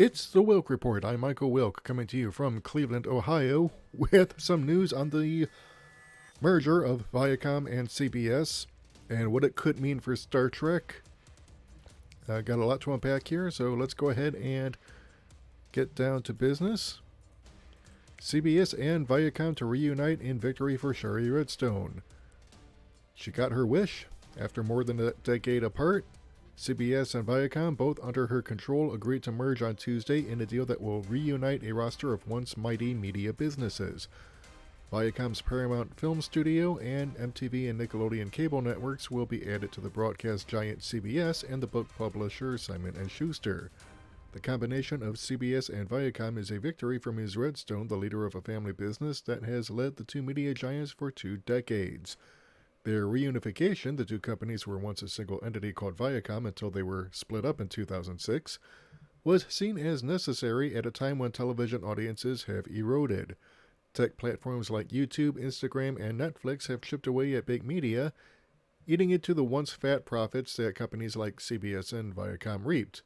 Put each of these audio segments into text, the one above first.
It's the Wilk Report. I'm Michael Wilk, coming to you from Cleveland, Ohio, with some news on the merger of Viacom and CBS and what it could mean for Star Trek. Got a lot to unpack here, so let's go ahead and get down to business. CBS and Viacom to reunite in victory for Sheri Redstone. She got her wish. After more than a decade apart, CBS and Viacom, both under her control, agreed to merge on Tuesday in a deal that will reunite a roster of once mighty media businesses. Viacom's Paramount Film Studio and MTV and Nickelodeon cable networks will be added to the broadcast giant CBS and the book publisher Simon & Schuster. The combination of CBS and Viacom is a victory for Ms. Redstone, the leader of a family business that has led the two media giants for 2 decades. Their reunification, the two companies were once a single entity called Viacom until they were split up in 2006, was seen as necessary at a time when television audiences have eroded. Tech platforms like YouTube, Instagram, and Netflix have chipped away at big media, eating into the once fat profits that companies like CBS and Viacom reaped.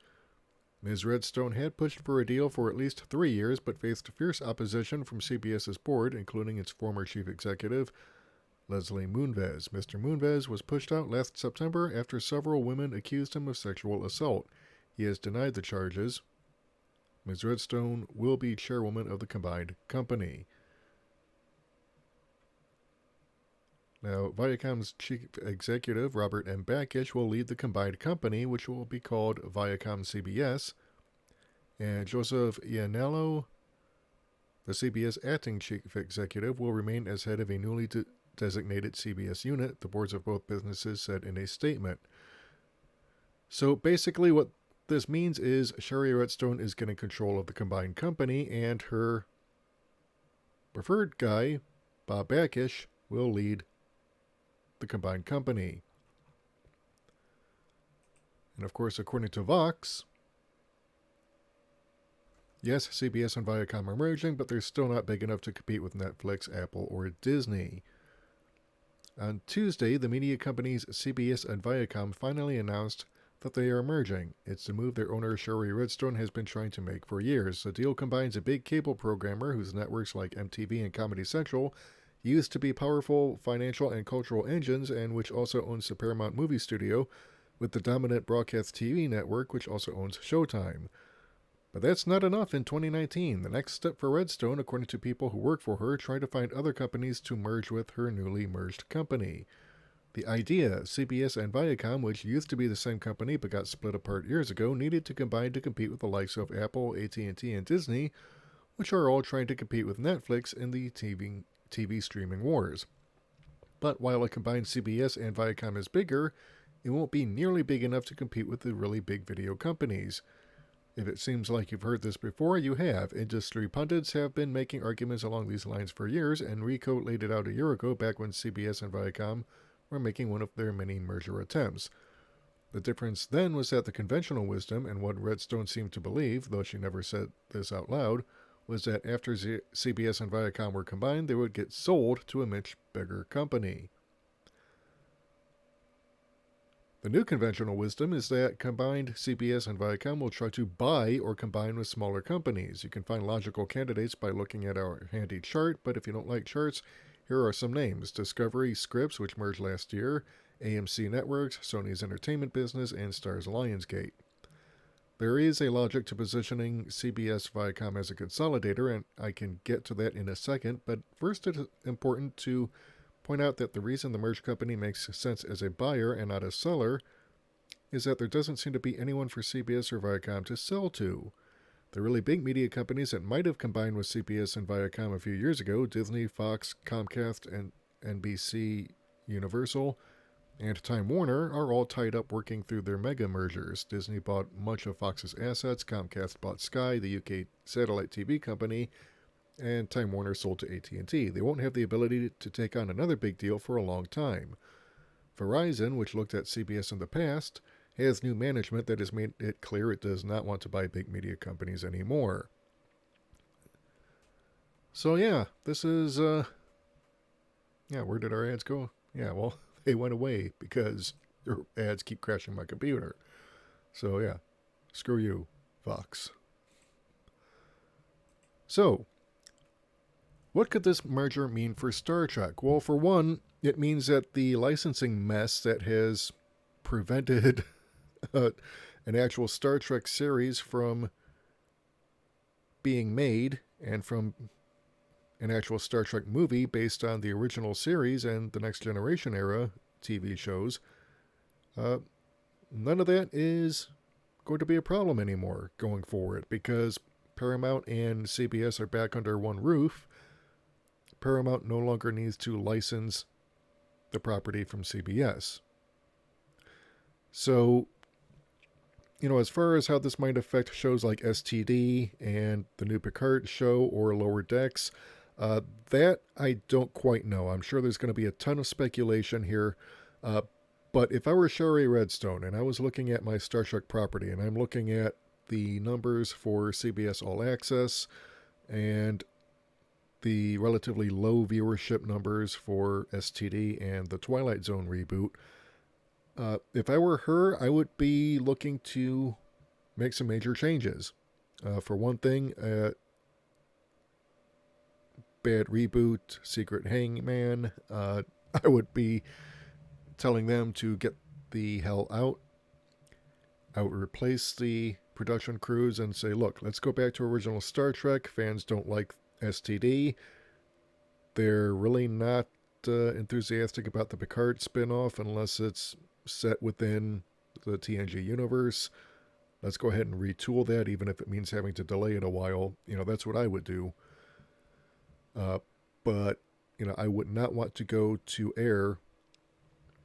Ms. Redstone had pushed for a deal for at least 3 years, but faced fierce opposition from CBS's board, including its former chief executive, Leslie Moonves. Mr. Moonves was pushed out last September after several women accused him of sexual assault. He has denied the charges. Ms. Redstone will be chairwoman of the combined company. Now, Viacom's chief executive, Robert M. Bakish, will lead the combined company, which will be called Viacom CBS. And Joseph Ianniello, the CBS acting chief executive, will remain as head of a newly designated CBS unit, the boards of both businesses said in a statement. So basically what this means is Sheri Redstone is getting control of the combined company, and her preferred guy, Bob Bakish, will lead the combined company. And of course, according to Vox, yes, CBS and Viacom are merging, but they're still not big enough to compete with Netflix, Apple, or Disney. On Tuesday, the media companies CBS and Viacom finally announced that they are merging. It's a move their owner Sheri Redstone has been trying to make for years. The deal combines a big cable programmer whose networks like MTV and Comedy Central used to be powerful financial and cultural engines, and which also owns the Paramount movie studio, with the dominant broadcast TV network, which also owns Showtime. But that's not enough in 2019. The next step for Redstone, according to people who work for her, tried to find other companies to merge with her newly merged company. The idea, CBS and Viacom, which used to be the same company but got split apart years ago, needed to combine to compete with the likes of Apple, AT&T, and Disney, which are all trying to compete with Netflix in the TV streaming wars. But while a combined CBS and Viacom is bigger, it won't be nearly big enough to compete with the really big video companies. If it seems like you've heard this before, you have. Industry pundits have been making arguments along these lines for years, and Rico laid it out a year ago back when CBS and Viacom were making one of their many merger attempts. The difference then was that the conventional wisdom, and what Redstone seemed to believe, though she never said this out loud, was that after CBS and Viacom were combined, they would get sold to a much bigger company. The new conventional wisdom is that combined CBS and Viacom will try to buy or combine with smaller companies. You can find logical candidates by looking at our handy chart, but if you don't like charts, here are some names. Discovery Scripps, which merged last year, AMC Networks, Sony's entertainment business, and Starz Lionsgate. There is a logic to positioning CBS Viacom as a consolidator, and I can get to that in a second, but first it's important to point out that the reason the merged company makes sense as a buyer and not a seller is that there doesn't seem to be anyone for CBS or Viacom to sell to. The really big media companies that might have combined with CBS and Viacom a few years ago, Disney, Fox, Comcast, and NBC Universal, and Time Warner, are all tied up working through their mega mergers. Disney bought much of Fox's assets, Comcast bought Sky, the UK satellite TV company, and Time Warner sold to AT&T. They won't have the ability to take on another big deal for a long time. Verizon, which looked at CBS in the past, has new management that has made it clear it does not want to buy big media companies anymore. So yeah, this is, where did our ads go? Yeah, well, they went away because your ads keep crashing my computer. So yeah, screw you, Fox. So, what could this merger mean for Star Trek? Well, for one, it means that the licensing mess that has prevented an actual Star Trek series from being made and from an actual Star Trek movie based on the original series and the Next Generation era TV shows, none of that is going to be a problem anymore going forward because Paramount and CBS are back under one roof. Paramount no longer needs to license the property from CBS. So, as far as how this might affect shows like STD and the new Picard show or Lower Decks, that I don't quite know. I'm sure there's going to be a ton of speculation here. But if I were Sheri Redstone and I was looking at my Star Trek property and I'm looking at the numbers for CBS All Access and the relatively low viewership numbers for STD and the Twilight Zone reboot, if I were her, I would be looking to make some major changes. For one thing, bad reboot, Secret Hangman, I would be telling them to get the hell out. I would replace the production crews and say, look, let's go back to original Star Trek. Fans don't like STD. They're really not enthusiastic about the Picard spinoff unless it's set within the TNG universe. Let's go ahead and retool that, even if it means having to delay it a while. That's what I would do. But I would not want to go to air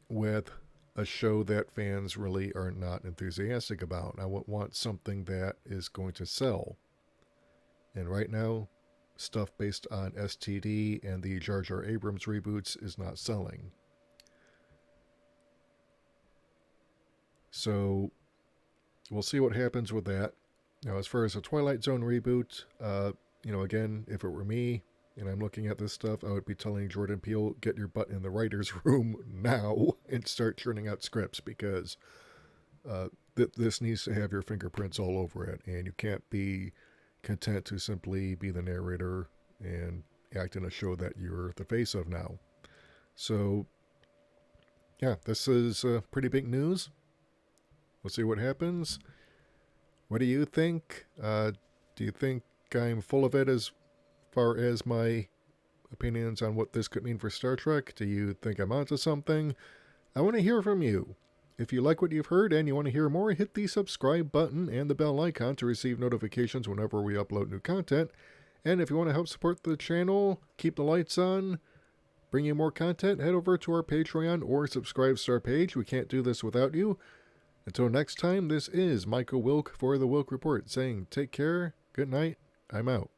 with a show that fans really are not enthusiastic about. I would want something that is going to sell. And right now, stuff based on STD and the Jar Jar Abrams reboots is not selling. So we'll see what happens with that. Now, as far as the Twilight Zone reboot, again, if it were me and I'm looking at this stuff, I would be telling Jordan Peele, get your butt in the writer's room now and start churning out scripts because this needs to have your fingerprints all over it, and you can't be content to simply be the narrator and act in a show that you're the face of now. So, yeah, this is pretty big news. We'll see what happens. What do you think? Do you think I'm full of it as far as my opinions on what this could mean for Star Trek? Do you think I'm onto something? I want to hear from you. If you like what you've heard and you want to hear more, hit the subscribe button and the bell icon to receive notifications whenever we upload new content. And if you want to help support the channel, keep the lights on, bring you more content, head over to our Patreon or subscribe to our page. We can't do this without you. Until next time, this is Michael Wilk for the Wilk Report saying take care, good night, I'm out.